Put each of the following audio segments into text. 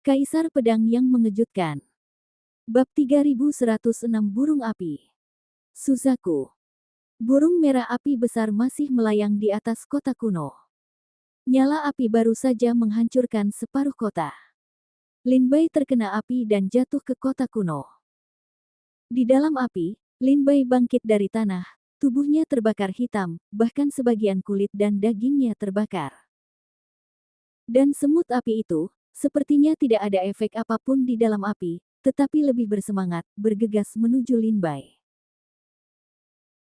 Kaisar Pedang yang Mengejutkan. Bab 3106 Burung Api. Suzaku. Burung merah api besar masih melayang di atas kota kuno. Nyala api baru saja menghancurkan separuh kota. Lin Bai terkena api dan jatuh ke kota kuno. Di dalam api, Lin Bai bangkit dari tanah, tubuhnya terbakar hitam, bahkan sebagian kulit dan dagingnya terbakar. Dan semut api itu, sepertinya tidak ada efek apapun di dalam api, tetapi lebih bersemangat, bergegas menuju Lin Bai.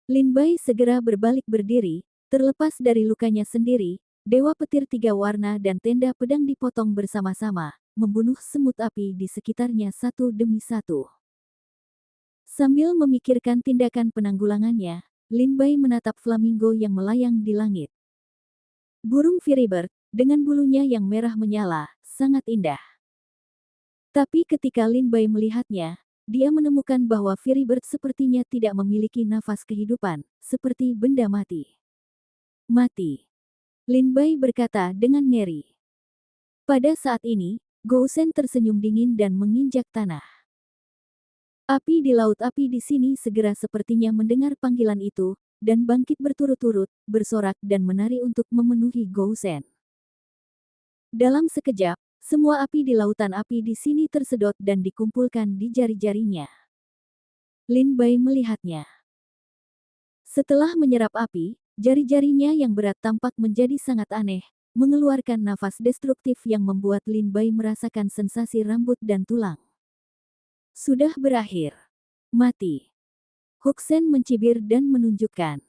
Lin Bai segera berbalik berdiri, terlepas dari lukanya sendiri, Dewa Petir Tiga Warna dan tenda pedang dipotong bersama-sama, membunuh semut api di sekitarnya satu demi satu. Sambil memikirkan tindakan penanggulangannya, Lin Bai menatap flamingo yang melayang di langit. Burung Firibird, dengan bulunya yang merah menyala, sangat indah. Tapi ketika Lin Bai melihatnya, dia menemukan bahwa Firibird sepertinya tidak memiliki nafas kehidupan, seperti benda mati. Mati. Lin Bai berkata dengan ngeri. Pada saat ini, Gousen tersenyum dingin dan menginjak tanah. Api di laut api di sini segera sepertinya mendengar panggilan itu, dan bangkit berturut-turut, bersorak dan menari untuk memenuhi Gousen. Dalam sekejap, semua api di lautan api di sini tersedot dan dikumpulkan di jari-jarinya. Lin Bai melihatnya. Setelah menyerap api, jari-jarinya yang berat tampak menjadi sangat aneh, mengeluarkan nafas destruktif yang membuat Lin Bai merasakan sensasi rambut dan tulang. Sudah berakhir. Mati. Huxen mencibir dan menunjukkan.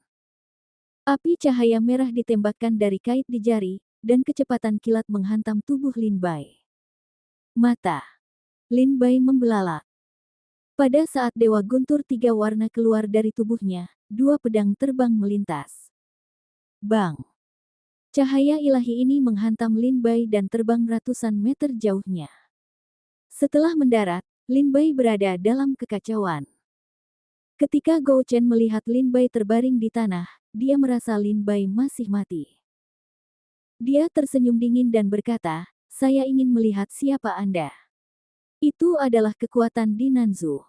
Api cahaya merah ditembakkan dari kait di jari, dan kecepatan kilat menghantam tubuh Lin Bai. Mata Lin Bai membelalak. Pada saat Dewa Guntur Tiga Warna keluar dari tubuhnya, dua pedang terbang melintas. Bang! Cahaya ilahi ini menghantam Lin Bai dan terbang ratusan meter jauhnya. Setelah mendarat, Lin Bai berada dalam kekacauan. Ketika Gou Chen melihat Lin Bai terbaring di tanah, dia merasa Lin Bai masih mati. Dia tersenyum dingin dan berkata, "Saya ingin melihat siapa Anda." Itu adalah kekuatan di Nanzu.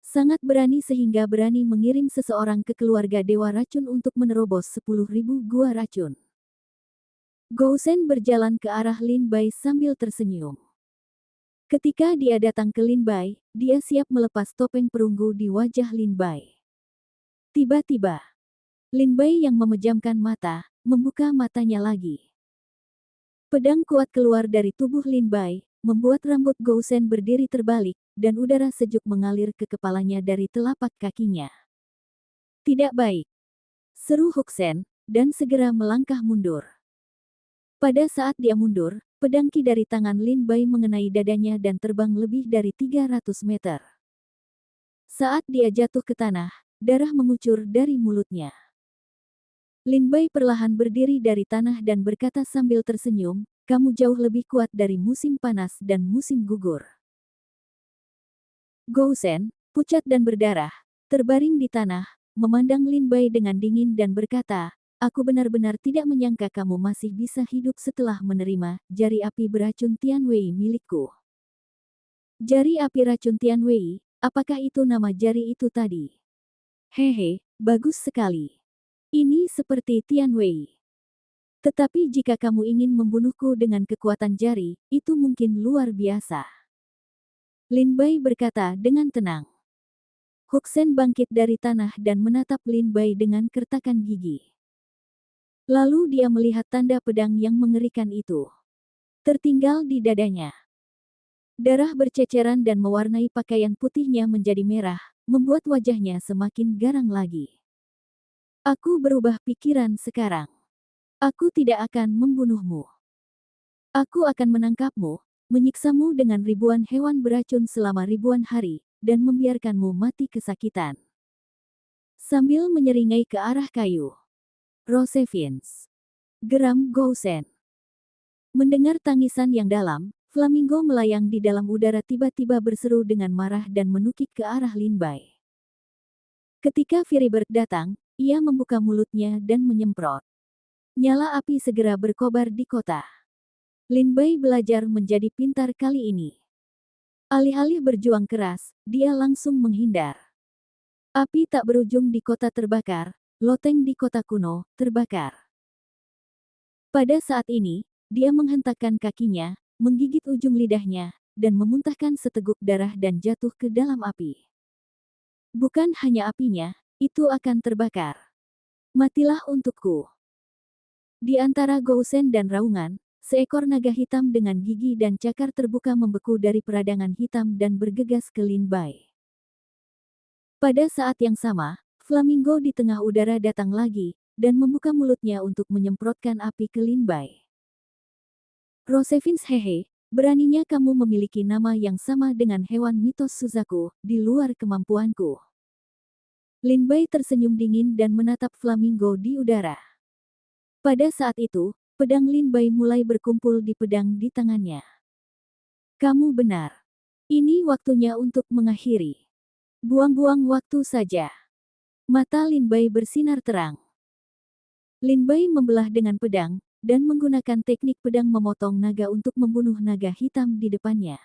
Sangat berani sehingga berani mengirim seseorang ke keluarga Dewa Racun untuk menerobos 10.000 gua racun. Gousen berjalan ke arah Lin Bai sambil tersenyum. Ketika dia datang ke Lin Bai, dia siap melepas topeng perunggu di wajah Lin Bai. Tiba-tiba, Lin Bai yang memejamkan mata, membuka matanya lagi. Pedang kuat keluar dari tubuh Lin Bai, membuat rambut Gousen berdiri terbalik, dan udara sejuk mengalir ke kepalanya dari telapak kakinya. Tidak baik, seru Huxen, dan segera melangkah mundur. Pada saat dia mundur, pedang ki dari tangan Lin Bai mengenai dadanya dan terbang lebih dari 300 meter. Saat dia jatuh ke tanah, darah mengucur dari mulutnya. Lin Bai perlahan berdiri dari tanah dan berkata sambil tersenyum, "Kamu jauh lebih kuat dari musim panas dan musim gugur." Gousen, pucat dan berdarah, terbaring di tanah, memandang Lin Bai dengan dingin dan berkata, "Aku benar-benar tidak menyangka kamu masih bisa hidup setelah menerima jari api beracun Tianwei milikku." Jari api racun Tianwei, apakah itu nama jari itu tadi? Hehe, bagus sekali. Ini seperti Tianwei. Tetapi jika kamu ingin membunuhku dengan kekuatan jari, itu mungkin luar biasa. Lin Bai berkata dengan tenang. Huxen bangkit dari tanah dan menatap Lin Bai dengan kertakan gigi. Lalu dia melihat tanda pedang yang mengerikan itu. Tertinggal di dadanya. Darah berceceran dan mewarnai pakaian putihnya menjadi merah, membuat wajahnya semakin garang lagi. Aku berubah pikiran sekarang. Aku tidak akan membunuhmu. Aku akan menangkapmu, menyiksamu dengan ribuan hewan beracun selama ribuan hari, dan membiarkanmu mati kesakitan. Sambil menyeringai ke arah kayu. Rosevins. Geram Gousen. Mendengar tangisan yang dalam, flamingo melayang di dalam udara tiba-tiba berseru dengan marah dan menukik ke arah Lin Bai. Ketika Firibird datang, ia membuka mulutnya dan menyemprot. Nyala api segera berkobar di kota. Lin Bai belajar menjadi pintar kali ini. Alih-alih berjuang keras, dia langsung menghindar. Api tak berujung di kota terbakar, loteng di kota kuno, terbakar. Pada saat ini, dia menghentakkan kakinya, menggigit ujung lidahnya, dan memuntahkan seteguk darah dan jatuh ke dalam api. Bukan hanya apinya, itu akan terbakar. Matilah untukku. Di antara Gousen dan raungan, seekor naga hitam dengan gigi dan cakar terbuka membeku dari peradangan hitam dan bergegas ke Lin Bai. Pada saat yang sama, flamingo di tengah udara datang lagi, dan membuka mulutnya untuk menyemprotkan api ke Lin Bai. Rosevins, hehe, beraninya kamu memiliki nama yang sama dengan hewan mitos Suzaku, di luar kemampuanku. Lin Bai tersenyum dingin dan menatap flamingo di udara. Pada saat itu, pedang Lin Bai mulai berkumpul di pedang di tangannya. Kamu benar. Ini waktunya untuk mengakhiri. Buang-buang waktu saja. Mata Lin Bai bersinar terang. Lin Bai membelah dengan pedang, dan menggunakan teknik pedang memotong naga untuk membunuh naga hitam di depannya.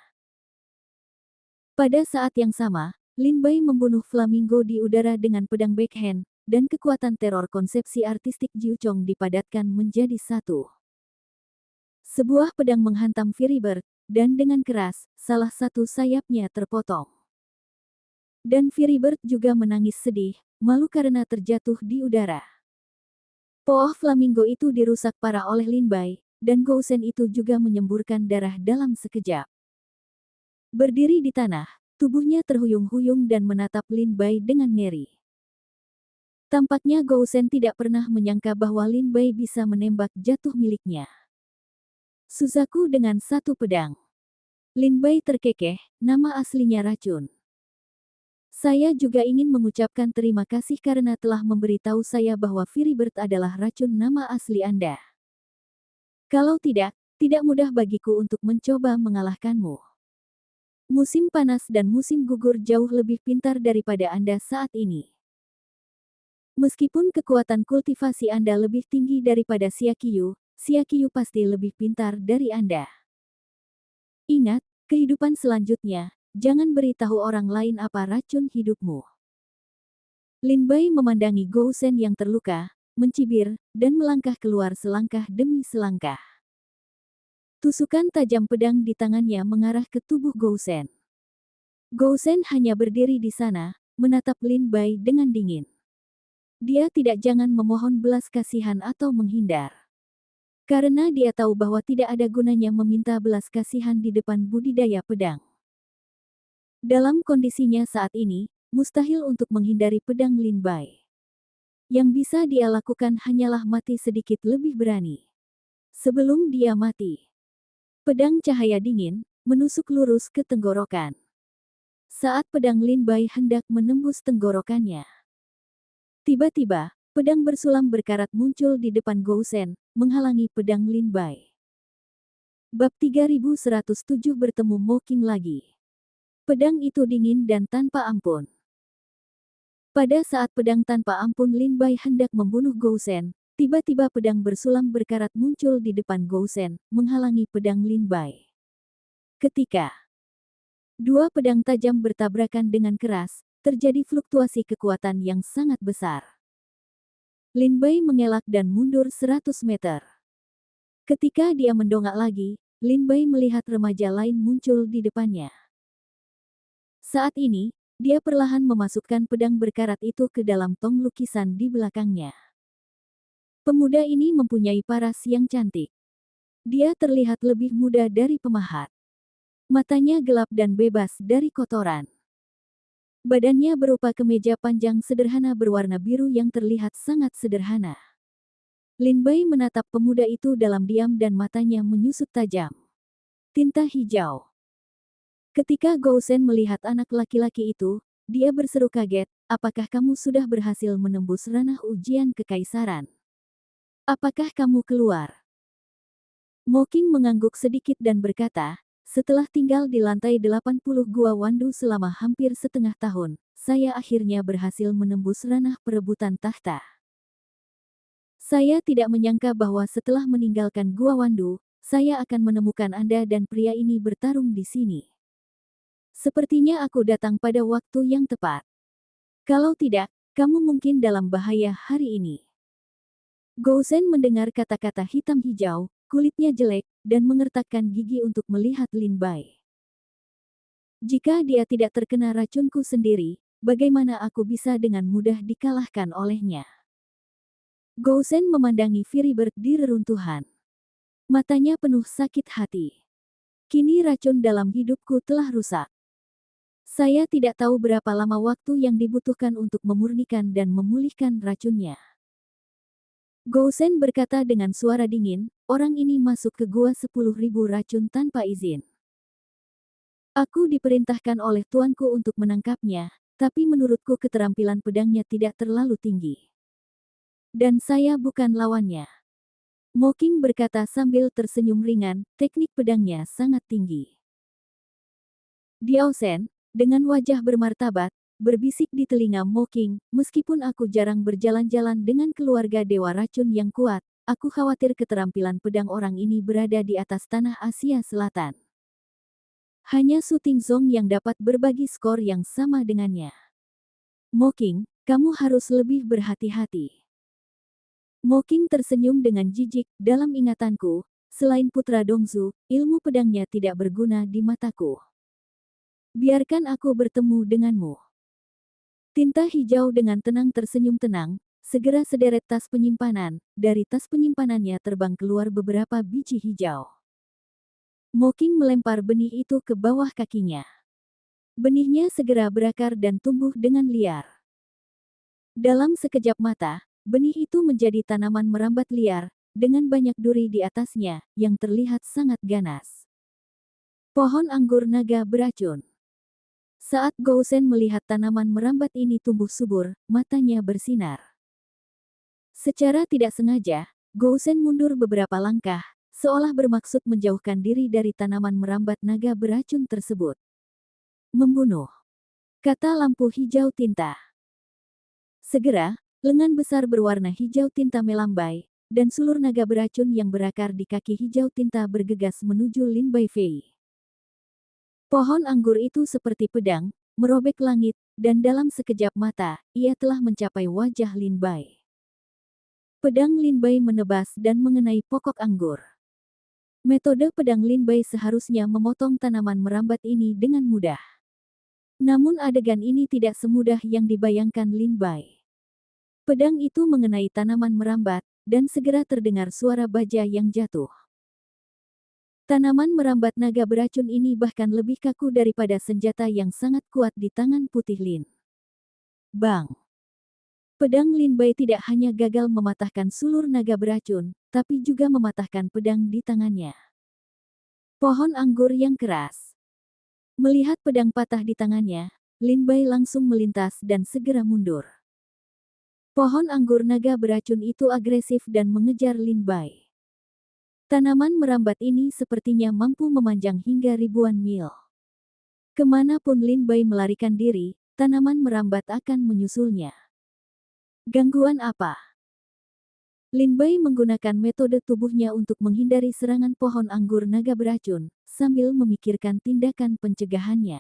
Pada saat yang sama, Lin Bai membunuh flamingo di udara dengan pedang backhand, dan kekuatan teror konsepsi artistik Jiu Chong dipadatkan menjadi satu. Sebuah pedang menghantam Fury Bird, dan dengan keras, salah satu sayapnya terpotong. Dan Fury Bird juga menangis sedih, malu karena terjatuh di udara. Pooh flamingo itu dirusak parah oleh Lin Bai, dan Gousen itu juga menyemburkan darah dalam sekejap. Berdiri di tanah, tubuhnya terhuyung-huyung dan menatap Lin Bai dengan ngeri. Tampaknya Gousen tidak pernah menyangka bahwa Lin Bai bisa menembak jatuh miliknya. Suzaku dengan satu pedang. Lin Bai terkekeh, nama aslinya racun. Saya juga ingin mengucapkan terima kasih karena telah memberitahu saya bahwa Fury Bird adalah racun nama asli Anda. Kalau tidak, tidak mudah bagiku untuk mencoba mengalahkanmu. Musim panas dan musim gugur jauh lebih pintar daripada Anda saat ini. Meskipun kekuatan kultivasi Anda lebih tinggi daripada Siakiyu pasti lebih pintar dari Anda. Ingat, kehidupan selanjutnya, jangan beritahu orang lain apa racun hidupmu. Lin Bai memandangi Gousen yang terluka, mencibir, dan melangkah keluar selangkah demi selangkah. Tusukan tajam pedang di tangannya mengarah ke tubuh Gousen. Gousen hanya berdiri di sana, menatap Lin Bai dengan dingin. Dia tidak jangan memohon belas kasihan atau menghindar. Karena dia tahu bahwa tidak ada gunanya meminta belas kasihan di depan budidaya pedang. Dalam kondisinya saat ini, mustahil untuk menghindari pedang Lin Bai. Yang bisa dia lakukan hanyalah mati sedikit lebih berani. Sebelum dia mati, pedang cahaya dingin menusuk lurus ke tenggorokan. Saat pedang Lin Bai hendak menembus tenggorokannya, tiba-tiba, pedang bersulam berkarat muncul di depan Gousen, menghalangi pedang Lin Bai. Bab 3107 bertemu Mocking lagi. Pedang itu dingin dan tanpa ampun. Pada saat pedang tanpa ampun Lin Bai hendak membunuh Gousen, tiba-tiba pedang bersulam berkarat muncul di depan Gousen, menghalangi pedang Lin Bai. Ketika dua pedang tajam bertabrakan dengan keras, terjadi fluktuasi kekuatan yang sangat besar. Lin Bai mengelak dan mundur 100 meter. Ketika dia mendongak lagi, Lin Bai melihat remaja lain muncul di depannya. Saat ini, dia perlahan memasukkan pedang berkarat itu ke dalam tong lukisan di belakangnya. Pemuda ini mempunyai paras yang cantik. Dia terlihat lebih muda dari pemahat. Matanya gelap dan bebas dari kotoran. Badannya berupa kemeja panjang sederhana berwarna biru yang terlihat sangat sederhana. Lin Bai menatap pemuda itu dalam diam dan matanya menyusut tajam. Tinta hijau. Ketika Gousen melihat anak laki-laki itu, dia berseru kaget, apakah kamu sudah berhasil menembus ranah ujian kekaisaran? Apakah kamu keluar? Mocking mengangguk sedikit dan berkata, setelah tinggal di lantai 80 Gua Wandu selama hampir setengah tahun, saya akhirnya berhasil menembus ranah perebutan tahta. Saya tidak menyangka bahwa setelah meninggalkan Gua Wandu, saya akan menemukan Anda dan pria ini bertarung di sini. Sepertinya aku datang pada waktu yang tepat. Kalau tidak, kamu mungkin dalam bahaya hari ini. Gousen mendengar kata-kata hitam hijau, kulitnya jelek, dan mengertakkan gigi untuk melihat Lin Bai. Jika dia tidak terkena racunku sendiri, bagaimana aku bisa dengan mudah dikalahkan olehnya? Gousen memandangi Firibird di reruntuhan. Matanya penuh sakit hati. Kini racun dalam hidupku telah rusak. Saya tidak tahu berapa lama waktu yang dibutuhkan untuk memurnikan dan memulihkan racunnya. Gousen berkata dengan suara dingin, orang ini masuk ke gua 10.000 racun tanpa izin. Aku diperintahkan oleh tuanku untuk menangkapnya, tapi menurutku keterampilan pedangnya tidak terlalu tinggi. Dan saya bukan lawannya. Mocking berkata sambil tersenyum ringan, teknik pedangnya sangat tinggi. Diaosen, dengan wajah bermartabat, berbisik di telinga Mocking, meskipun aku jarang berjalan-jalan dengan keluarga Dewa Racun yang kuat, aku khawatir keterampilan pedang orang ini berada di atas tanah Asia Selatan. Hanya Su Tingzong yang dapat berbagi skor yang sama dengannya. Mocking, kamu harus lebih berhati-hati. Mocking tersenyum dengan jijik, dalam ingatanku, selain putra Dongzu, ilmu pedangnya tidak berguna di mataku. Biarkan aku bertemu denganmu. Tinta hijau dengan tenang tersenyum tenang, segera sederet tas penyimpanan, dari tas penyimpanannya terbang keluar beberapa biji hijau. Mocking melempar benih itu ke bawah kakinya. Benihnya segera berakar dan tumbuh dengan liar. Dalam sekejap mata, benih itu menjadi tanaman merambat liar, dengan banyak duri di atasnya, yang terlihat sangat ganas. Pohon anggur naga beracun. Saat Gousen melihat tanaman merambat ini tumbuh subur, matanya bersinar. Secara tidak sengaja, Gousen mundur beberapa langkah, seolah bermaksud menjauhkan diri dari tanaman merambat naga beracun tersebut. Membunuh, kata lampu hijau tinta. Segera, lengan besar berwarna hijau tinta melambai, dan sulur naga beracun yang berakar di kaki hijau tinta bergegas menuju Lin Bai Fei. Pohon anggur itu seperti pedang, merobek langit, dan dalam sekejap mata, ia telah mencapai wajah Lin Bai. Pedang Lin Bai menebas dan mengenai pokok anggur. Metode pedang Lin Bai seharusnya memotong tanaman merambat ini dengan mudah. Namun adegan ini tidak semudah yang dibayangkan Lin Bai. Pedang itu mengenai tanaman merambat, dan segera terdengar suara baja yang jatuh. Tanaman merambat naga beracun ini bahkan lebih kaku daripada senjata yang sangat kuat di tangan putih Lin. Bang! Pedang Lin Bai tidak hanya gagal mematahkan sulur naga beracun, tapi juga mematahkan pedang di tangannya. Pohon anggur yang keras. Melihat pedang patah di tangannya, Lin Bai langsung melintas dan segera mundur. Pohon anggur naga beracun itu agresif dan mengejar Lin Bai. Tanaman merambat ini sepertinya mampu memanjang hingga ribuan mil. Kemanapun Lin Bai melarikan diri, tanaman merambat akan menyusulnya. Gangguan apa? Lin Bai menggunakan metode tubuhnya untuk menghindari serangan pohon anggur naga beracun, sambil memikirkan tindakan pencegahannya.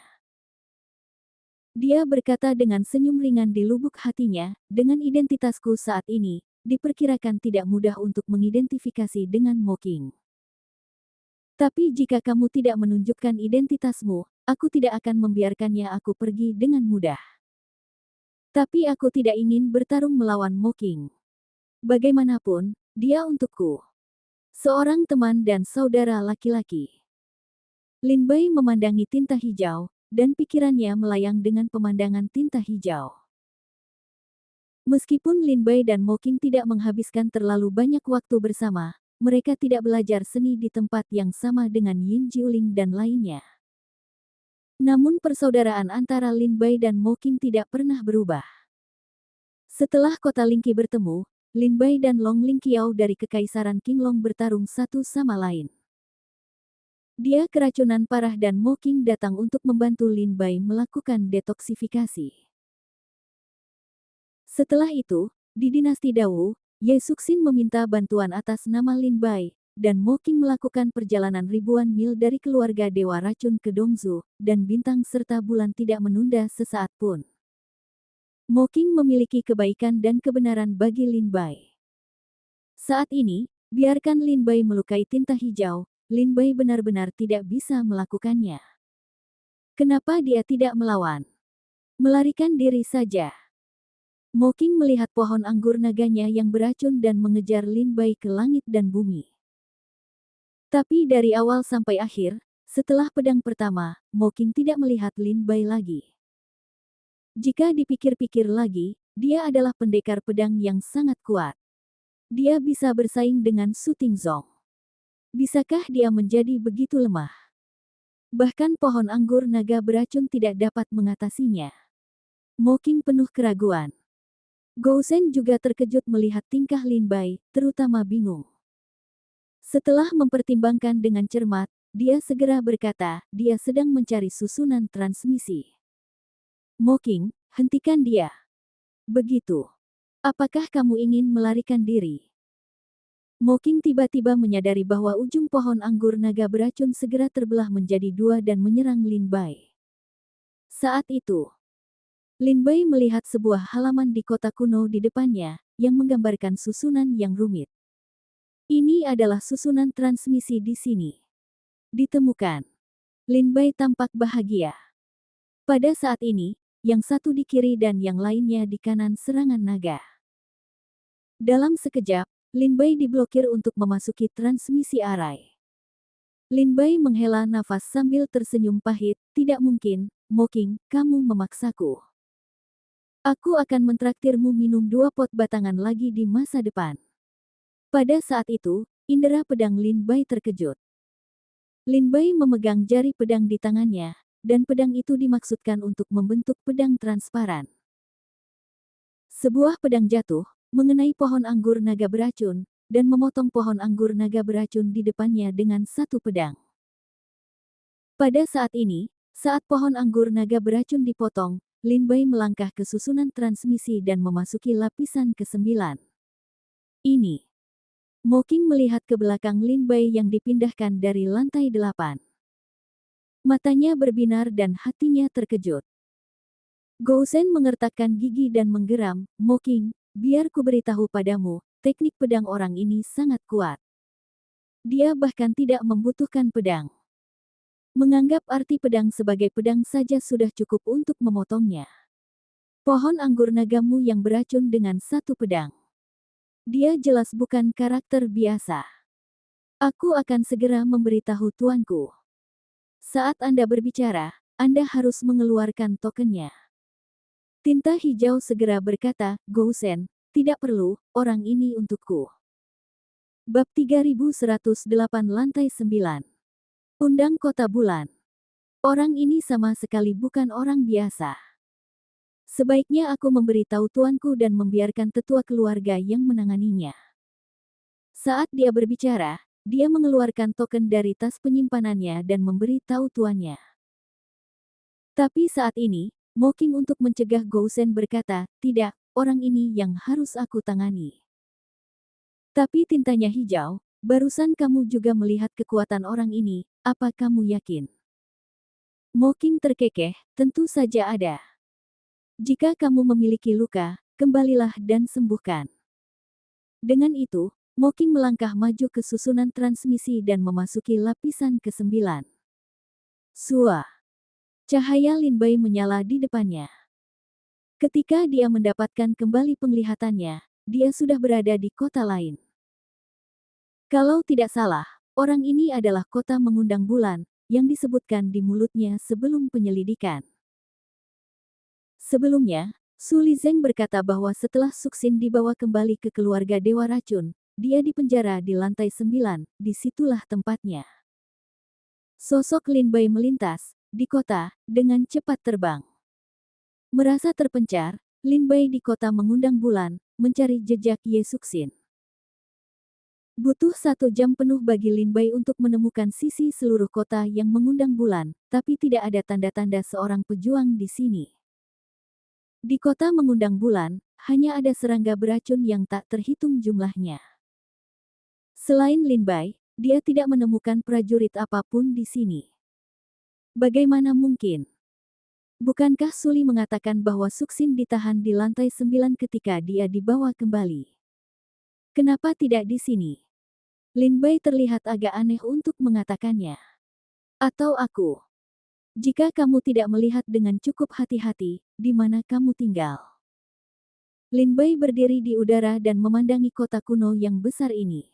Dia berkata dengan senyum ringan di lubuk hatinya, dengan identitasku saat ini, diperkirakan tidak mudah untuk mengidentifikasi dengan Mocking. Tapi jika kamu tidak menunjukkan identitasmu, aku tidak akan membiarkannya aku pergi dengan mudah. Tapi aku tidak ingin bertarung melawan Mocking. Bagaimanapun, dia untukku. Seorang teman dan saudara laki-laki. Lin Bai memandangi tinta hijau, dan pikirannya melayang dengan pemandangan tinta hijau. Meskipun Lin Bai dan Mocking tidak menghabiskan terlalu banyak waktu bersama, mereka tidak belajar seni di tempat yang sama dengan Yin Jiuling dan lainnya. Namun persaudaraan antara Lin Bai dan Mocking tidak pernah berubah. Setelah kota Lingqi bertemu, Lin Bai dan Long Lingqiao dari Kekaisaran Qinglong bertarung satu sama lain. Dia keracunan parah dan Mocking datang untuk membantu Lin Bai melakukan detoksifikasi. Setelah itu, di dinasti Dawu, Ye Suxin meminta bantuan atas nama Lin Bai, dan Moking melakukan perjalanan ribuan mil dari keluarga Dewa Racun ke Dongzu, dan bintang serta bulan tidak menunda sesaat pun. Moking memiliki kebaikan dan kebenaran bagi Lin Bai. Saat ini, biarkan Lin Bai melukai tinta hijau, Lin Bai benar-benar tidak bisa melakukannya. Kenapa dia tidak melawan? Melarikan diri saja. Moking melihat pohon anggur naganya yang beracun dan mengejar Lin Bai ke langit dan bumi. Tapi dari awal sampai akhir, setelah pedang pertama, Moking tidak melihat Lin Bai lagi. Jika dipikir-pikir lagi, dia adalah pendekar pedang yang sangat kuat. Dia bisa bersaing dengan Su Tingzong. Bisakah dia menjadi begitu lemah? Bahkan pohon anggur naga beracun tidak dapat mengatasinya. Moking penuh keraguan. Gousen juga terkejut melihat tingkah Lin Bai, terutama bingung. Setelah mempertimbangkan dengan cermat, dia segera berkata, dia sedang mencari susunan transmisi. Moking, hentikan dia. Begitu. Apakah kamu ingin melarikan diri? Moking tiba-tiba menyadari bahwa ujung pohon anggur naga beracun segera terbelah menjadi dua dan menyerang Lin Bai. Saat itu, Lin Bai melihat sebuah halaman di kota kuno di depannya, yang menggambarkan susunan yang rumit. Ini adalah susunan transmisi di sini. Ditemukan. Lin Bai tampak bahagia. Pada saat ini, yang satu di kiri dan yang lainnya di kanan serangan naga. Dalam sekejap, Lin Bai diblokir untuk memasuki transmisi arai. Lin Bai menghela nafas sambil tersenyum pahit, tidak mungkin, Moking, kamu memaksaku. Aku akan mentraktirmu minum 2 pot batangan lagi di masa depan. Pada saat itu, indera pedang Lin Bai terkejut. Lin Bai memegang jari pedang di tangannya, dan pedang itu dimaksudkan untuk membentuk pedang transparan. Sebuah pedang jatuh, mengenai pohon anggur naga beracun, dan memotong pohon anggur naga beracun di depannya dengan satu pedang. Pada saat ini, saat pohon anggur naga beracun dipotong, Lin Bai melangkah ke susunan transmisi dan memasuki lapisan ke-9. Ini. Moking melihat ke belakang Lin Bai yang dipindahkan dari lantai 8. Matanya berbinar dan hatinya terkejut. Gousen mengertakkan gigi dan menggeram, Moking, biar ku beritahu padamu, teknik pedang orang ini sangat kuat. Dia bahkan tidak membutuhkan pedang. Menganggap arti pedang sebagai pedang saja sudah cukup untuk memotongnya. Pohon anggur nagamu yang beracun dengan satu pedang. Dia jelas bukan karakter biasa. Aku akan segera memberitahu tuanku. Saat Anda berbicara, Anda harus mengeluarkan tokennya. Tinta hijau segera berkata, Gousen, tidak perlu, orang ini untukku. Bab 3108 Lantai 9. Undang Kota Bulan. Orang ini sama sekali bukan orang biasa. Sebaiknya aku memberitahu tuanku dan membiarkan tetua keluarga yang menanganinya. Saat dia berbicara, dia mengeluarkan token dari tas penyimpanannya dan memberi tahu tuannya. Tapi saat ini, Moking untuk mencegah Gousen berkata, tidak, orang ini yang harus aku tangani. Tapi tintanya hijau, barusan kamu juga melihat kekuatan orang ini, apa kamu yakin? Moking terkekeh, tentu saja ada. Jika kamu memiliki luka, kembalilah dan sembuhkan. Dengan itu, Moking melangkah maju ke susunan transmisi dan memasuki lapisan ke-9. Sua. Cahaya Lin Bai menyala di depannya. Ketika dia mendapatkan kembali penglihatannya, dia sudah berada di kota lain. Kalau tidak salah, orang ini adalah kota mengundang bulan, yang disebutkan di mulutnya sebelum penyelidikan. Sebelumnya, Su Lizeng berkata bahwa setelah Suxin dibawa kembali ke keluarga Dewa Racun, dia dipenjara di lantai 9, disitulah tempatnya. Sosok Lin Bai melintas di kota dengan cepat terbang. Merasa terpencar, Lin Bai di kota mengundang bulan, mencari jejak Ye Suxin. Butuh 1 jam penuh bagi Lin Bai untuk menemukan sisi seluruh kota yang mengundang bulan, tapi tidak ada tanda-tanda seorang pejuang di sini. Di kota mengundang bulan, hanya ada serangga beracun yang tak terhitung jumlahnya. Selain Lin Bai, dia tidak menemukan prajurit apapun di sini. Bagaimana mungkin? Bukankah Suli mengatakan bahwa Suksin ditahan di lantai 9 ketika dia dibawa kembali? Kenapa tidak di sini? Lin Bai terlihat agak aneh untuk mengatakannya. Atau aku? Jika kamu tidak melihat dengan cukup hati-hati, di mana kamu tinggal? Lin Bai berdiri di udara dan memandangi kota kuno yang besar ini.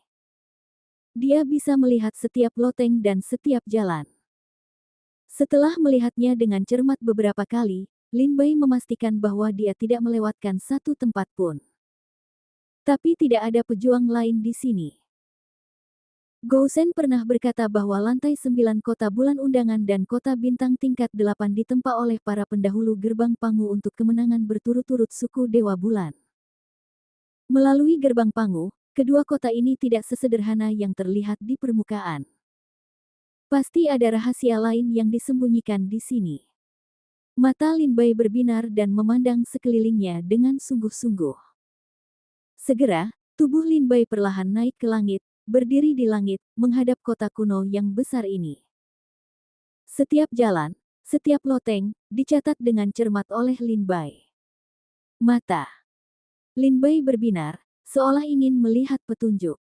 Dia bisa melihat setiap loteng dan setiap jalan. Setelah melihatnya dengan cermat beberapa kali, Lin Bai memastikan bahwa dia tidak melewatkan satu tempat pun. Tapi tidak ada pejuang lain di sini. Gou Shen pernah berkata bahwa lantai 9 kota bulan undangan dan kota bintang tingkat 8 ditempa oleh para pendahulu gerbang Pangu untuk kemenangan berturut-turut suku Dewa Bulan. Melalui gerbang Pangu, kedua kota ini tidak sesederhana yang terlihat di permukaan. Pasti ada rahasia lain yang disembunyikan di sini. Mata Lin Bai berbinar dan memandang sekelilingnya dengan sungguh-sungguh. Segera, tubuh Lin Bai perlahan naik ke langit, berdiri di langit, menghadap kota kuno yang besar ini. Setiap jalan, setiap loteng, dicatat dengan cermat oleh Lin Bai. Mata Lin Bai berbinar, seolah ingin melihat petunjuk.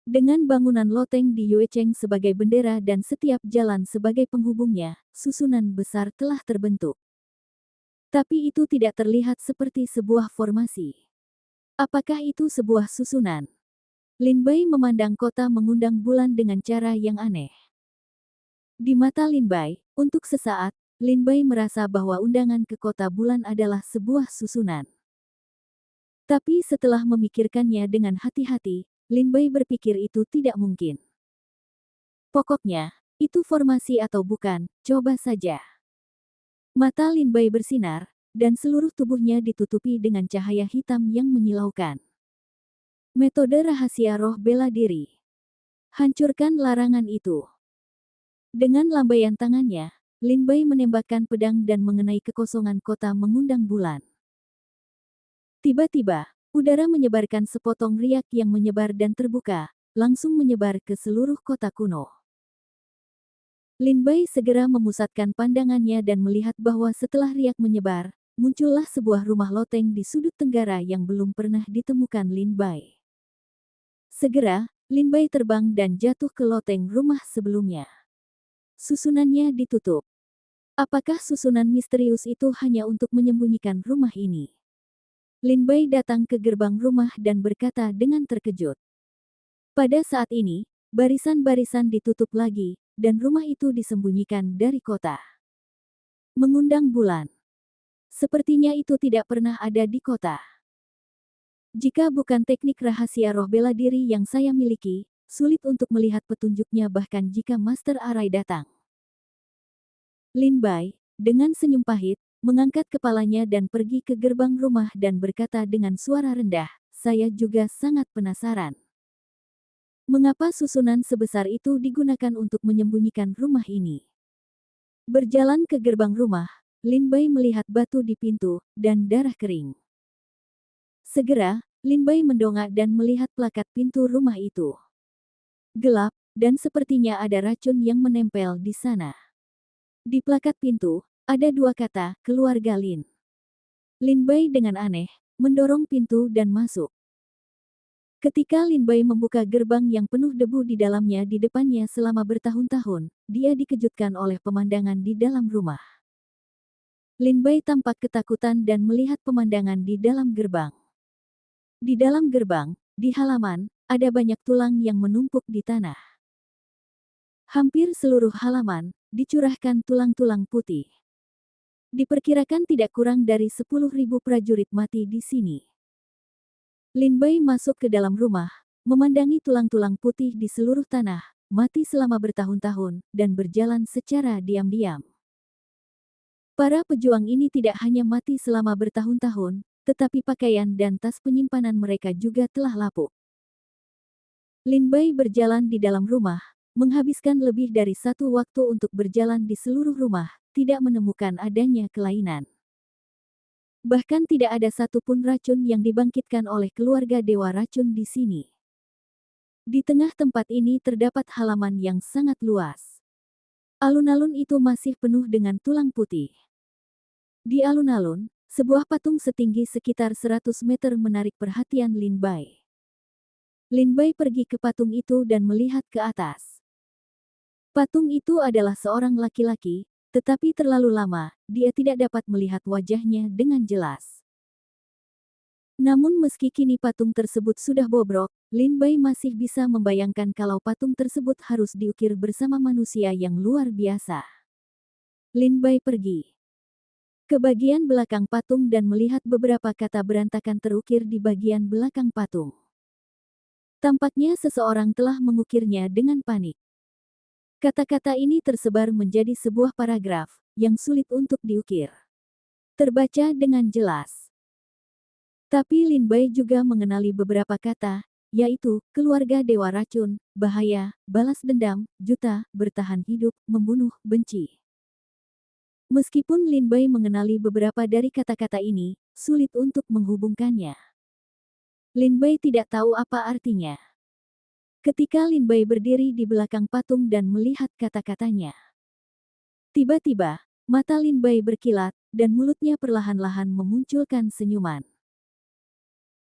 Dengan bangunan loteng di Yuecheng sebagai bendera dan setiap jalan sebagai penghubungnya, susunan besar telah terbentuk. Tapi itu tidak terlihat seperti sebuah formasi. Apakah itu sebuah susunan? Lin Bai memandang kota mengundang bulan dengan cara yang aneh. Di mata Lin Bai, untuk sesaat, Lin Bai merasa bahwa undangan ke kota bulan adalah sebuah susunan. Tapi setelah memikirkannya dengan hati-hati, Lin Bai berpikir itu tidak mungkin. Pokoknya, itu formasi atau bukan, coba saja. Mata Lin Bai bersinar, dan seluruh tubuhnya ditutupi dengan cahaya hitam yang menyilaukan. Metode rahasia roh bela diri. Hancurkan larangan itu. Dengan lambaian tangannya, Lin Bai menembakkan pedang dan mengenai kekosongan kota mengundang bulan. Tiba-tiba, udara menyebarkan sepotong riak yang menyebar dan terbuka, langsung menyebar ke seluruh kota kuno. Lin Bai segera memusatkan pandangannya dan melihat bahwa setelah riak menyebar, muncullah sebuah rumah loteng di sudut tenggara yang belum pernah ditemukan Lin Bai. Segera, Lin Bai terbang dan jatuh ke loteng rumah sebelumnya. Susunannya ditutup. Apakah susunan misterius itu hanya untuk menyembunyikan rumah ini? Lin Bai datang ke gerbang rumah dan berkata dengan terkejut. Pada saat ini, barisan-barisan ditutup lagi, dan rumah itu disembunyikan dari kota. Mengundang bulan. Sepertinya itu tidak pernah ada di kota. Jika bukan teknik rahasia roh bela diri yang saya miliki, sulit untuk melihat petunjuknya bahkan jika Master Arai datang. Lin Bai, dengan senyum pahit, mengangkat kepalanya dan pergi ke gerbang rumah dan berkata dengan suara rendah, saya juga sangat penasaran. Mengapa susunan sebesar itu digunakan untuk menyembunyikan rumah ini? Berjalan ke gerbang rumah, Lin Bai melihat batu di pintu, dan darah kering. Segera, Lin Bai mendongak dan melihat plakat pintu rumah itu. Gelap, dan sepertinya ada racun yang menempel di sana. Di plakat pintu, ada dua kata, keluarga Lin. Lin Bai dengan aneh, mendorong pintu dan masuk. Ketika Lin Bai membuka gerbang yang penuh debu di dalamnya di depannya selama bertahun-tahun, dia dikejutkan oleh pemandangan di dalam rumah. Lin Bai tampak ketakutan dan melihat pemandangan di dalam gerbang. Di dalam gerbang, di halaman, ada banyak tulang yang menumpuk di tanah. Hampir seluruh halaman, dicurahkan tulang-tulang putih. Diperkirakan tidak kurang dari 10.000 prajurit mati di sini. Lin Bai masuk ke dalam rumah, memandangi tulang-tulang putih di seluruh tanah, mati selama bertahun-tahun, dan berjalan secara diam-diam. Para pejuang ini tidak hanya mati selama bertahun-tahun, tetapi pakaian dan tas penyimpanan mereka juga telah lapuk. Lin Bai berjalan di dalam rumah, menghabiskan lebih dari satu waktu untuk berjalan di seluruh rumah, tidak menemukan adanya kelainan. Bahkan tidak ada satupun racun yang dibangkitkan oleh keluarga Dewa Racun di sini. Di tengah tempat ini terdapat halaman yang sangat luas. Alun-alun itu masih penuh dengan tulang putih. Di alun-alun, sebuah patung setinggi sekitar 100 meter menarik perhatian Lin Bai. Lin Bai pergi ke patung itu dan melihat ke atas. Patung itu adalah seorang laki-laki, tetapi terlalu lama, dia tidak dapat melihat wajahnya dengan jelas. Namun meski kini patung tersebut sudah bobrok, Lin Bai masih bisa membayangkan kalau patung tersebut harus diukir bersama manusia yang luar biasa. Lin Bai pergi ke bagian belakang patung dan melihat beberapa kata berantakan terukir di bagian belakang patung. Tampaknya seseorang telah mengukirnya dengan panik. Kata-kata ini tersebar menjadi sebuah paragraf yang sulit untuk diukir. Terbaca dengan jelas. Tapi Lin Bai juga mengenali beberapa kata, yaitu keluarga dewa racun, bahaya, balas dendam, juta, bertahan hidup, membunuh, benci. Meskipun Lin Bai mengenali beberapa dari kata-kata ini, sulit untuk menghubungkannya. Lin Bai tidak tahu apa artinya. Ketika Lin Bai berdiri di belakang patung dan melihat kata-katanya, tiba-tiba, mata Lin Bai berkilat, dan mulutnya perlahan-lahan memunculkan senyuman.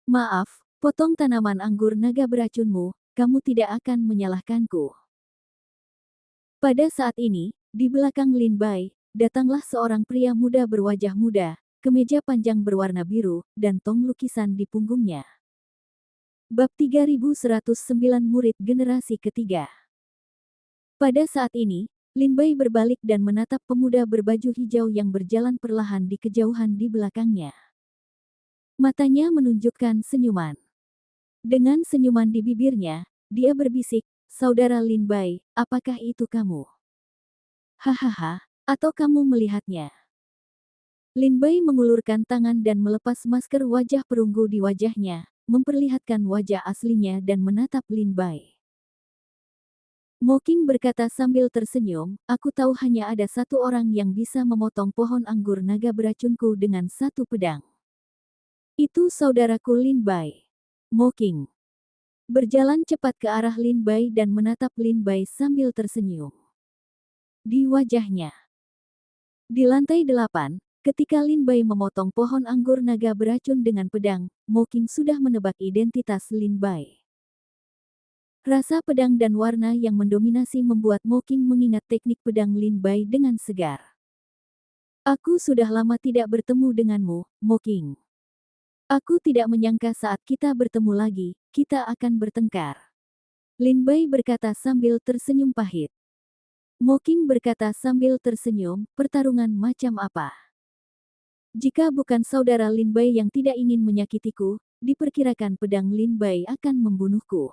Maaf, potong tanaman anggur naga beracunmu, kamu tidak akan menyalahkanku. Pada saat ini, di belakang Lin Bai, datanglah seorang pria muda berwajah muda, kemeja panjang berwarna biru, dan tong lukisan di punggungnya. Bab 3109 Murid Generasi Ketiga. Pada saat ini, Lin Bai berbalik dan menatap pemuda berbaju hijau yang berjalan perlahan di kejauhan di belakangnya. Matanya menunjukkan senyuman. Dengan senyuman di bibirnya, dia berbisik, "Saudara Lin Bai, apakah itu kamu? Hahaha, atau kamu melihatnya?" Lin Bai mengulurkan tangan dan melepas masker wajah perunggu di wajahnya, memperlihatkan wajah aslinya dan menatap Lin Bai. Mo Qing berkata sambil tersenyum, "Aku tahu hanya ada satu orang yang bisa memotong pohon anggur naga beracunku dengan satu pedang. Itu saudaraku Lin Bai." Mo Qing berjalan cepat ke arah Lin Bai dan menatap Lin Bai sambil tersenyum. Di wajahnya. Di lantai 8, ketika Lin Bai memotong pohon anggur naga beracun dengan pedang, Mo Qing sudah menebak identitas Lin Bai. Rasa pedang dan warna yang mendominasi membuat Mo Qing mengingat teknik pedang Lin Bai dengan segar. "Aku sudah lama tidak bertemu denganmu, Mo Qing. Aku tidak menyangka saat kita bertemu lagi, kita akan bertengkar." Lin Bai berkata sambil tersenyum pahit. Mo Qing berkata sambil tersenyum, "Pertarungan macam apa? Jika bukan saudara Lin Bai yang tidak ingin menyakitiku, diperkirakan pedang Lin Bai akan membunuhku.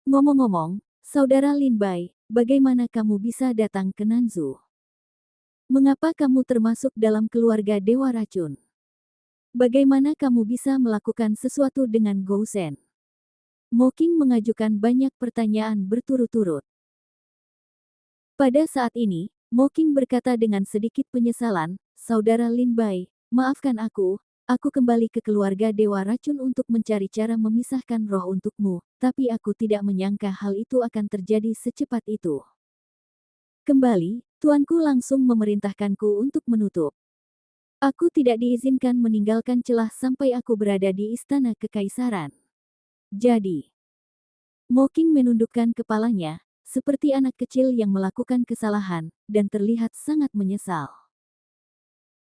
Ngomong-ngomong, saudara Lin Bai, bagaimana kamu bisa datang ke Nanzu? Mengapa kamu termasuk dalam keluarga Dewa Racun? Bagaimana kamu bisa melakukan sesuatu dengan Gou Shen?" Mo Qing mengajukan banyak pertanyaan berturut-turut. Pada saat ini, Mo Qing berkata dengan sedikit penyesalan, "Saudara Lin Bai, maafkan aku kembali ke keluarga Dewa Racun untuk mencari cara memisahkan roh untukmu, tapi aku tidak menyangka hal itu akan terjadi secepat itu. Kembali, tuanku langsung memerintahkanku untuk menutup. Aku tidak diizinkan meninggalkan celah sampai aku berada di istana kekaisaran. Jadi..." Mo Qing menundukkan kepalanya, seperti anak kecil yang melakukan kesalahan, dan terlihat sangat menyesal.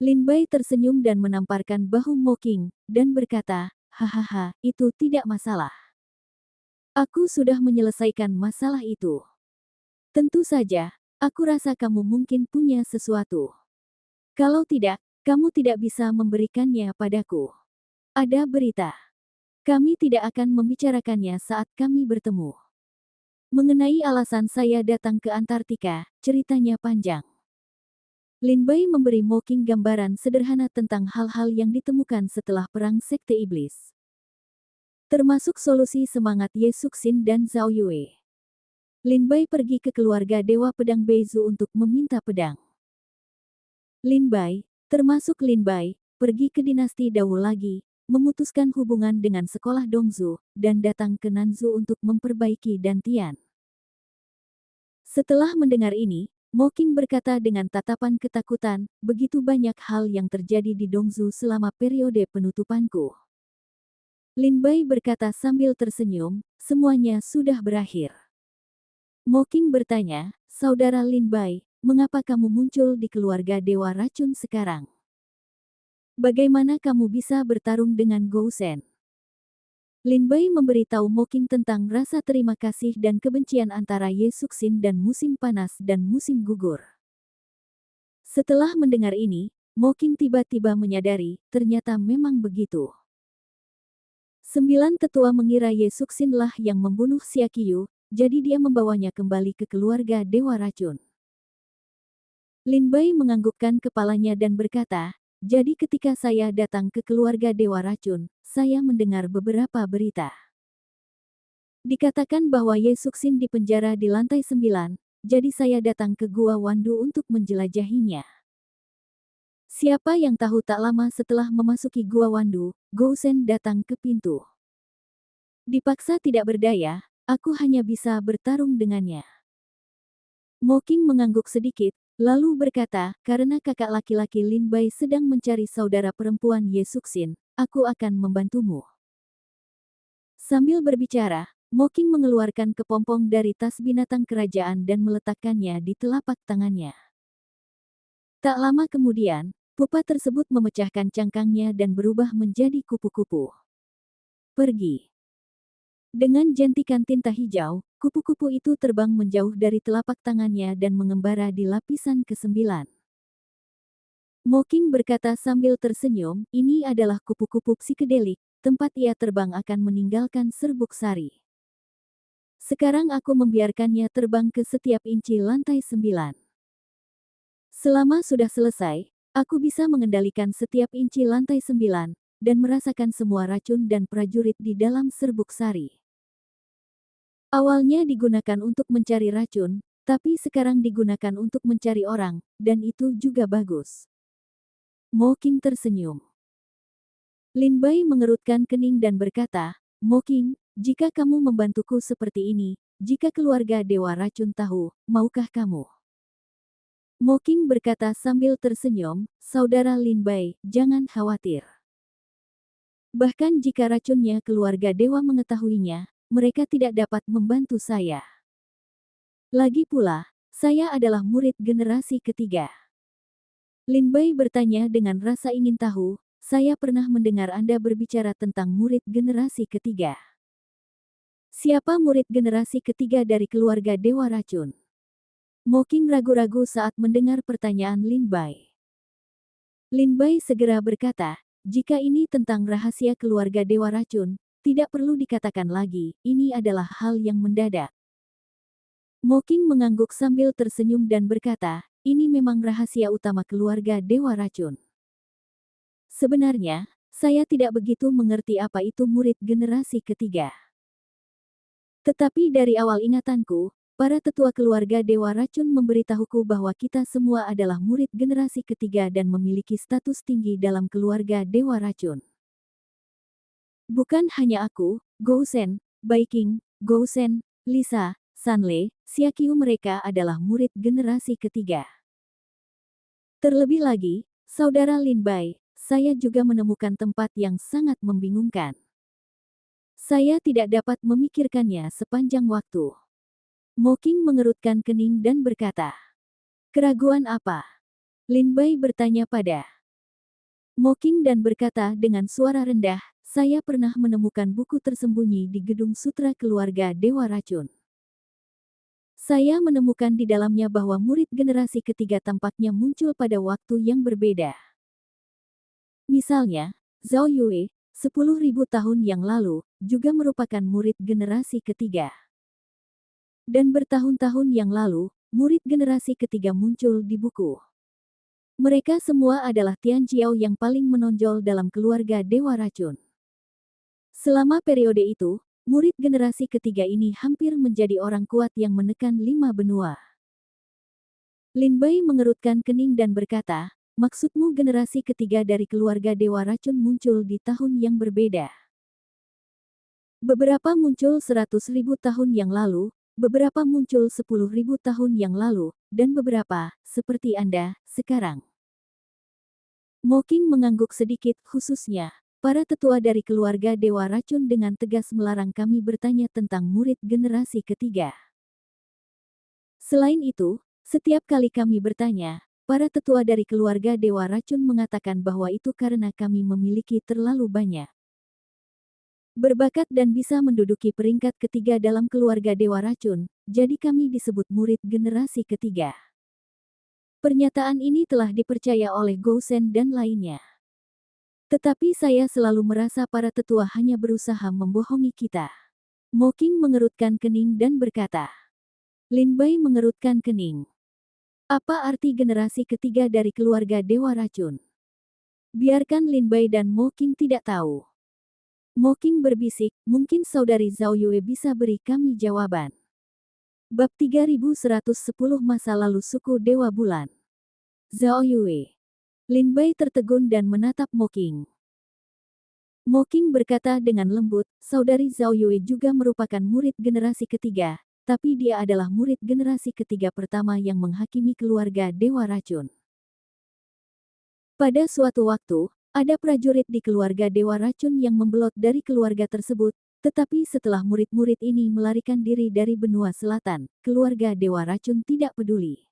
Lin Bai tersenyum dan menamparkan bahu Mo Qing, dan berkata, "Hahaha, itu tidak masalah. Aku sudah menyelesaikan masalah itu. Tentu saja, aku rasa kamu mungkin punya sesuatu. Kalau tidak, kamu tidak bisa memberikannya padaku. Ada berita. Kami tidak akan membicarakannya saat kami bertemu. Mengenai alasan saya datang ke Antartika, ceritanya panjang." Lin Bai memberi Mo Qing gambaran sederhana tentang hal-hal yang ditemukan setelah perang Sekte Iblis. Termasuk solusi semangat Ye Suxin dan Zhao Yue. Lin Bai pergi ke keluarga Dewa Pedang Beizu untuk meminta pedang. Lin Bai, termasuk Lin Bai, pergi ke dinasti Dao lagi, memutuskan hubungan dengan sekolah Dongzu, dan datang ke Nanzu untuk memperbaiki dantian. Setelah mendengar ini, Moking berkata dengan tatapan ketakutan, begitu banyak hal yang terjadi di Dongzu selama periode penutupanku. Lin Bai berkata sambil tersenyum, semuanya sudah berakhir. Moking bertanya, Saudara Lin Bai, mengapa kamu muncul di keluarga Dewa Racun sekarang? Bagaimana kamu bisa bertarung dengan Gousen? Lin Bai memberitahu Moking tentang rasa terima kasih dan kebencian antara Ye Suxin dan musim panas dan musim gugur. Setelah mendengar ini, Moking tiba-tiba menyadari, ternyata memang begitu. 9 tetua mengira Ye Suxin lah yang membunuh Xiaqiu, jadi dia membawanya kembali ke keluarga Dewa Racun. Lin Bai menganggukkan kepalanya dan berkata, jadi ketika saya datang ke keluarga Dewa Racun, saya mendengar beberapa berita. Dikatakan bahwa Ye Suxin dipenjara di lantai 9, jadi saya datang ke Gua Wandu untuk menjelajahinya. Siapa yang tahu tak lama setelah memasuki Gua Wandu, Gousen datang ke pintu. Dipaksa tidak berdaya, aku hanya bisa bertarung dengannya. Moking mengangguk sedikit, lalu berkata, karena kakak laki-laki Lin Bai sedang mencari saudara perempuan Ye Suxin, aku akan membantumu. Sambil berbicara, Moking mengeluarkan kepompong dari tas binatang kerajaan dan meletakkannya di telapak tangannya. Tak lama kemudian, pupa tersebut memecahkan cangkangnya dan berubah menjadi kupu-kupu. Pergi. Dengan jentikan tinta hijau, kupu-kupu itu terbang menjauh dari telapak tangannya dan mengembara di lapisan ke-9. Moking berkata sambil tersenyum, ini adalah kupu-kupu psikedelik, tempat ia terbang akan meninggalkan serbuk sari. Sekarang aku membiarkannya terbang ke setiap inci lantai 9. Selama sudah selesai, aku bisa mengendalikan setiap inci lantai 9, dan merasakan semua racun dan prajurit di dalam serbuk sari. Awalnya digunakan untuk mencari racun, tapi sekarang digunakan untuk mencari orang, dan itu juga bagus. Moking tersenyum. Lin Bai mengerutkan kening dan berkata, Moking, jika kamu membantuku seperti ini, jika keluarga Dewa Racun tahu, maukah kamu? Moking berkata sambil tersenyum, Saudara Lin Bai, jangan khawatir. Bahkan jika racunnya keluarga Dewa mengetahuinya, mereka tidak dapat membantu saya. Lagi pula, saya adalah murid generasi ketiga. Lin Bai bertanya dengan rasa ingin tahu, saya pernah mendengar Anda berbicara tentang murid generasi ketiga. Siapa murid generasi ketiga dari keluarga Dewa Racun? Moking ragu-ragu saat mendengar pertanyaan Lin Bai. Lin Bai segera berkata, jika ini tentang rahasia keluarga Dewa Racun, tidak perlu dikatakan lagi, ini adalah hal yang mendadak. Moking mengangguk sambil tersenyum dan berkata, ini memang rahasia utama keluarga Dewa Racun. Sebenarnya, saya tidak begitu mengerti apa itu murid generasi ketiga. Tetapi dari awal ingatanku, para tetua keluarga Dewa Racun memberitahuku bahwa kita semua adalah murid generasi ketiga dan memiliki status tinggi dalam keluarga Dewa Racun. Bukan hanya aku, Gousen, Baiking, Gousen, Lisa, Sanle, Xiaqiu mereka adalah murid generasi ketiga. Terlebih lagi, Saudara Lin Bai, saya juga menemukan tempat yang sangat membingungkan. Saya tidak dapat memikirkannya sepanjang waktu. Moking mengerutkan kening dan berkata, keraguan apa? Lin Bai bertanya pada Moking dan berkata dengan suara rendah, saya pernah menemukan buku tersembunyi di gedung sutra keluarga Dewa Racun. Saya menemukan di dalamnya bahwa murid generasi ketiga tampaknya muncul pada waktu yang berbeda. Misalnya, Zhao Yue, 10.000 tahun yang lalu, juga merupakan murid generasi ketiga. Dan bertahun-tahun yang lalu, murid generasi ketiga muncul di buku. Mereka semua adalah Tian Jiao yang paling menonjol dalam keluarga Dewa Racun. Selama periode itu, murid generasi ketiga ini hampir menjadi orang kuat yang menekan 5 benua. Lin Bai mengerutkan kening dan berkata, Maksudmu generasi ketiga dari keluarga Dewa Racun muncul di tahun yang berbeda. Beberapa muncul 100.000 tahun yang lalu, beberapa muncul 10.000 tahun yang lalu, dan beberapa, seperti Anda, sekarang. Mocking mengangguk sedikit, khususnya para tetua dari keluarga Dewa Racun dengan tegas melarang kami bertanya tentang murid generasi ketiga. Selain itu, setiap kali kami bertanya, para tetua dari keluarga Dewa Racun mengatakan bahwa itu karena kami memiliki terlalu banyak berbakat dan bisa menduduki peringkat ketiga dalam keluarga Dewa Racun, jadi kami disebut murid generasi ketiga. Pernyataan ini telah dipercaya oleh Gousen dan lainnya. Tetapi saya selalu merasa para tetua hanya berusaha membohongi kita. Mocking mengerutkan kening dan berkata. Lin Bai mengerutkan kening. Apa arti generasi ketiga dari keluarga Dewa Racun? Biarkan Lin Bai dan Mocking tidak tahu. Mocking berbisik, mungkin saudari Zhao Yue bisa beri kami jawaban. Bab 3110 Masa Lalu Suku Dewa Bulan. Zhao Yue. Lin Bai tertegun dan menatap Mocking. Mocking berkata dengan lembut, saudari Zhao Yue juga merupakan murid generasi ketiga, tapi dia adalah murid generasi ketiga pertama yang menghakimi keluarga Dewa Racun. Pada suatu waktu, ada prajurit di keluarga Dewa Racun yang membelot dari keluarga tersebut, tetapi setelah murid-murid ini melarikan diri dari benua selatan, keluarga Dewa Racun tidak peduli.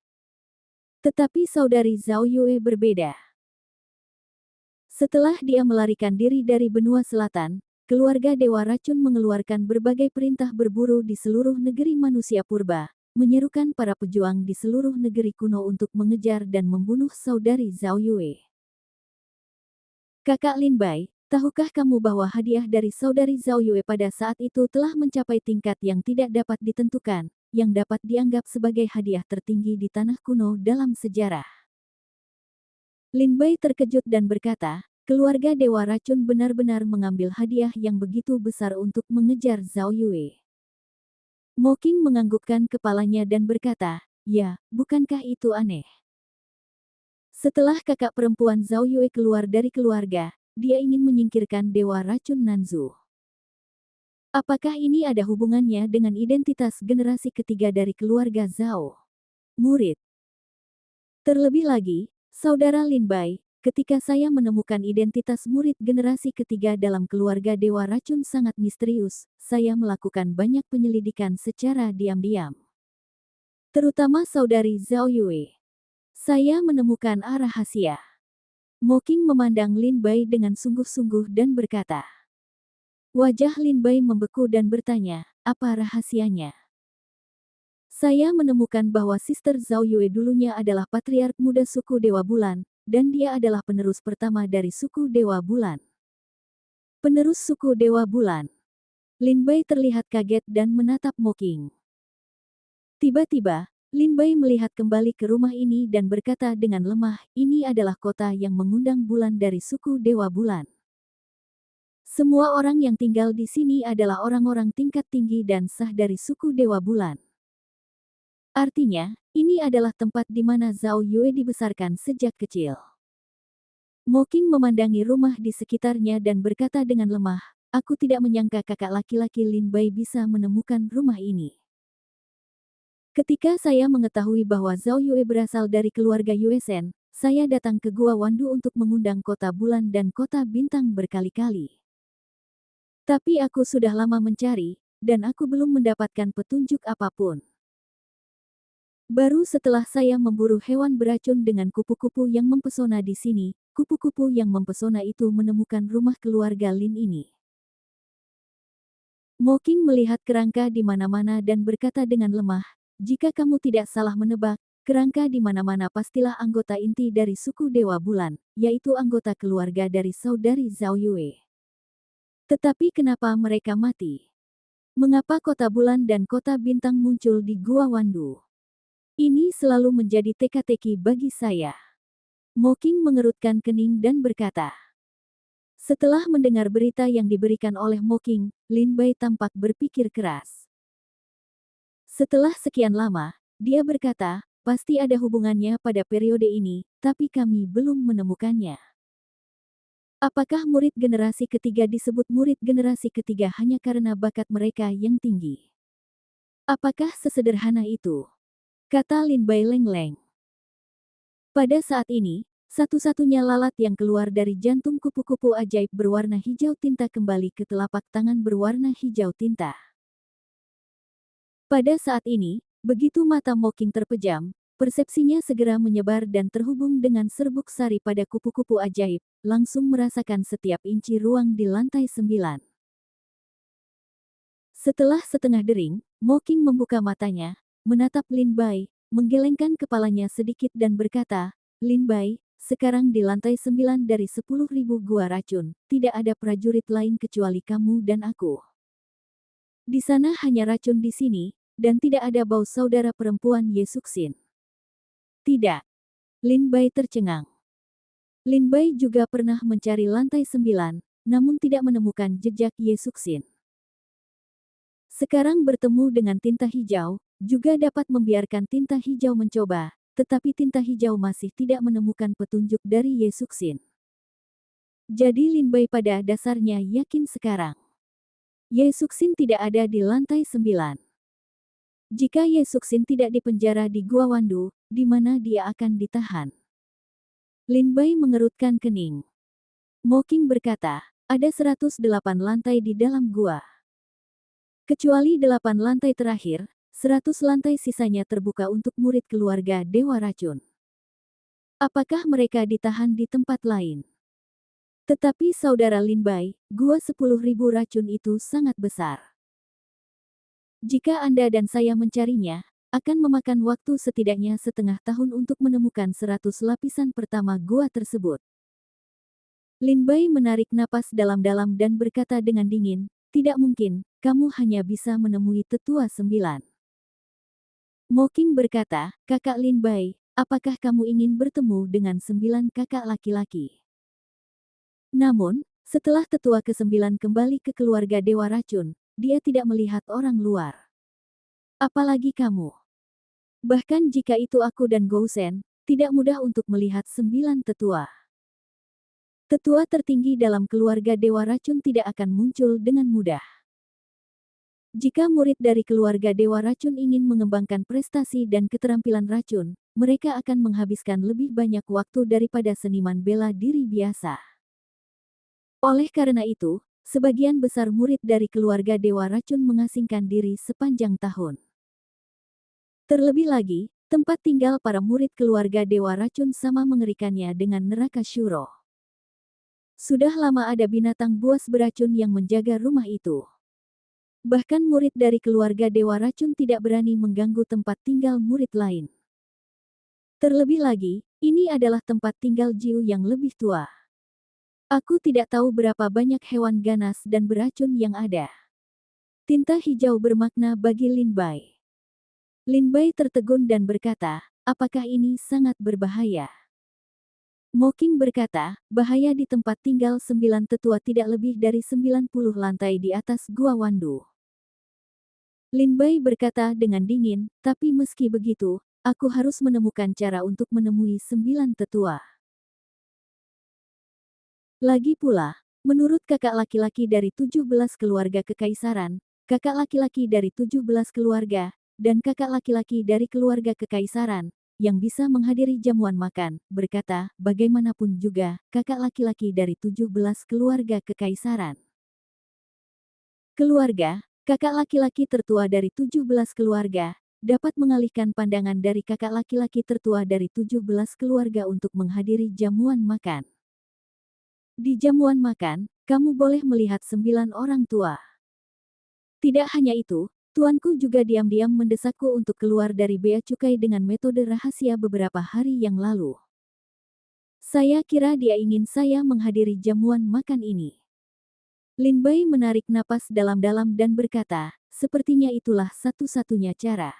Tetapi saudari Zhao Yue berbeda. Setelah dia melarikan diri dari benua selatan, keluarga Dewa Racun mengeluarkan berbagai perintah berburu di seluruh negeri manusia purba, menyerukan para pejuang di seluruh negeri kuno untuk mengejar dan membunuh saudari Zhao Yue. Kakak Lin Bai, tahukah kamu bahwa hadiah dari saudari Zhao Yue pada saat itu telah mencapai tingkat yang tidak dapat ditentukan, yang dapat dianggap sebagai hadiah tertinggi di tanah kuno dalam sejarah? Lin Bai terkejut dan berkata, keluarga Dewa Racun benar-benar mengambil hadiah yang begitu besar untuk mengejar Zhao Yue. Mocking menganggukkan kepalanya dan berkata, ya, bukankah itu aneh? Setelah kakak perempuan Zhao Yue keluar dari keluarga, dia ingin menyingkirkan Dewa Racun Nanzu. Apakah ini ada hubungannya dengan identitas generasi ketiga dari keluarga Zhao? Murid. Terlebih lagi, saudara Lin Bai, ketika saya menemukan identitas murid generasi ketiga dalam keluarga Dewa Racun sangat misterius, saya melakukan banyak penyelidikan secara diam-diam. Terutama saudari Zhao Yue. Saya menemukan rahasia. Mocking memandang Lin Bai dengan sungguh-sungguh dan berkata. Wajah Lin Bai membeku dan bertanya, apa rahasianya? Saya menemukan bahwa Sister Zhao Yue dulunya adalah patriark muda suku Dewa Bulan, dan dia adalah penerus pertama dari suku Dewa Bulan. Penerus suku Dewa Bulan. Lin Bai terlihat kaget dan menatap Mocking. Tiba-tiba, Lin Bai melihat kembali ke rumah ini dan berkata dengan lemah, ini adalah kota yang mengundang bulan dari suku Dewa Bulan. Semua orang yang tinggal di sini adalah orang-orang tingkat tinggi dan sah dari suku Dewa Bulan. Artinya, ini adalah tempat di mana Zhao Yue dibesarkan sejak kecil. Mocking memandangi rumah di sekitarnya dan berkata dengan lemah, aku tidak menyangka kakak laki-laki Lin Bai bisa menemukan rumah ini. Ketika saya mengetahui bahwa Zhao Yue berasal dari keluarga Yue Shen, saya datang ke Gua Wandu untuk mengundang kota bulan dan kota bintang berkali-kali. Tapi aku sudah lama mencari, dan aku belum mendapatkan petunjuk apapun. Baru setelah saya memburu hewan beracun dengan kupu-kupu yang mempesona di sini, kupu-kupu yang mempesona itu menemukan rumah keluarga Lin ini. Mocking melihat kerangka di mana-mana dan berkata dengan lemah, jika kamu tidak salah menebak, kerangka di mana-mana pastilah anggota inti dari suku Dewa Bulan, yaitu anggota keluarga dari saudari Zhao Yue. Tetapi kenapa mereka mati? Mengapa kota bulan dan kota bintang muncul di Gua Wandu? Ini selalu menjadi teka-teki bagi saya. Mocking mengerutkan kening dan berkata. Setelah mendengar berita yang diberikan oleh Mocking, Lin Bai tampak berpikir keras. Setelah sekian lama, dia berkata, pasti ada hubungannya pada periode ini, tapi kami belum menemukannya. Apakah murid generasi ketiga disebut murid generasi ketiga hanya karena bakat mereka yang tinggi? Apakah sesederhana itu? Kata Lin Bai Lengleng. Pada saat ini, satu-satunya lalat yang keluar dari jantung kupu-kupu ajaib berwarna hijau tinta kembali ke telapak tangan berwarna hijau tinta. Pada saat ini, begitu mata Mocking terpejam, persepsinya segera menyebar dan terhubung dengan serbuk sari pada kupu-kupu ajaib, langsung merasakan setiap inci ruang di lantai 9. Setelah setengah dering, Mocking membuka matanya, menatap Lin Bai, menggelengkan kepalanya sedikit dan berkata, Lin Bai, sekarang di lantai 9 dari 10.000 gua racun, tidak ada prajurit lain kecuali kamu dan aku. Di sana hanya racun di sini, dan tidak ada bau saudara perempuan Ye Suxin. Tidak. Lin Bai tercengang. Lin Bai juga pernah mencari lantai 9, namun tidak menemukan jejak Ye Suxin. Sekarang bertemu dengan tinta hijau, juga dapat membiarkan tinta hijau mencoba, tetapi tinta hijau masih tidak menemukan petunjuk dari Ye Suxin. Jadi Lin Bai pada dasarnya yakin sekarang. Ye Suxin tidak ada di lantai 9. Jika Ye Suxin tidak dipenjara di Gua Wandu, di mana dia akan ditahan? Lin Bai mengerutkan kening. Mocking berkata, ada 108 lantai di dalam gua. Kecuali 8 lantai terakhir, 100 lantai sisanya terbuka untuk murid keluarga Dewa Racun. Apakah mereka ditahan di tempat lain? Tetapi saudara Lin Bai, gua 10.000 racun itu sangat besar. Jika Anda dan saya mencarinya, akan memakan waktu setidaknya setengah tahun untuk menemukan 100 lapisan pertama gua tersebut. Lin Bai menarik napas dalam-dalam dan berkata dengan dingin, tidak mungkin, kamu hanya bisa menemui tetua 9. Mocking berkata, kakak Lin Bai, apakah kamu ingin bertemu dengan 9 kakak laki-laki? Namun, setelah tetua ke-9 kembali ke keluarga Dewa Racun, dia tidak melihat orang luar. Apalagi kamu. Bahkan jika itu aku dan Gousen, tidak mudah untuk melihat 9 tetua. Tetua tertinggi dalam keluarga Dewa Racun tidak akan muncul dengan mudah. Jika murid dari keluarga Dewa Racun ingin mengembangkan prestasi dan keterampilan racun, mereka akan menghabiskan lebih banyak waktu daripada seniman bela diri biasa. Oleh karena itu, sebagian besar murid dari keluarga Dewa Racun mengasingkan diri sepanjang tahun. Terlebih lagi, tempat tinggal para murid keluarga Dewa Racun sama mengerikannya dengan neraka Shuro. Sudah lama ada binatang buas beracun yang menjaga rumah itu. Bahkan murid dari keluarga Dewa Racun tidak berani mengganggu tempat tinggal murid lain. Terlebih lagi, ini adalah tempat tinggal Jiu yang lebih tua. Aku tidak tahu berapa banyak hewan ganas dan beracun yang ada. Tinta hijau bermakna bagi Lin Bai. Lin Bai tertegun dan berkata, apakah ini sangat berbahaya? Mocking berkata, bahaya di tempat tinggal 9 tetua tidak lebih dari 90 lantai di atas Gua Wandu. Lin Bai berkata dengan dingin, tapi meski begitu, aku harus menemukan cara untuk menemui 9 tetua. Lagi pula, menurut kakak laki-laki dari 17 keluarga kekaisaran, kakak laki-laki dari 17 keluarga, dan kakak laki-laki dari keluarga kekaisaran, yang bisa menghadiri jamuan makan, berkata, bagaimanapun juga, kakak laki-laki dari 17 keluarga kekaisaran. Keluarga, kakak laki-laki tertua dari 17 keluarga, dapat mengalihkan pandangan dari kakak laki-laki tertua dari 17 keluarga untuk menghadiri jamuan makan. Di jamuan makan, kamu boleh melihat 9 orang tua. Tidak hanya itu, tuanku juga diam-diam mendesakku untuk keluar dari bea cukai dengan metode rahasia beberapa hari yang lalu. Saya kira dia ingin saya menghadiri jamuan makan ini. Lin Bai menarik napas dalam-dalam dan berkata, sepertinya itulah satu-satunya cara.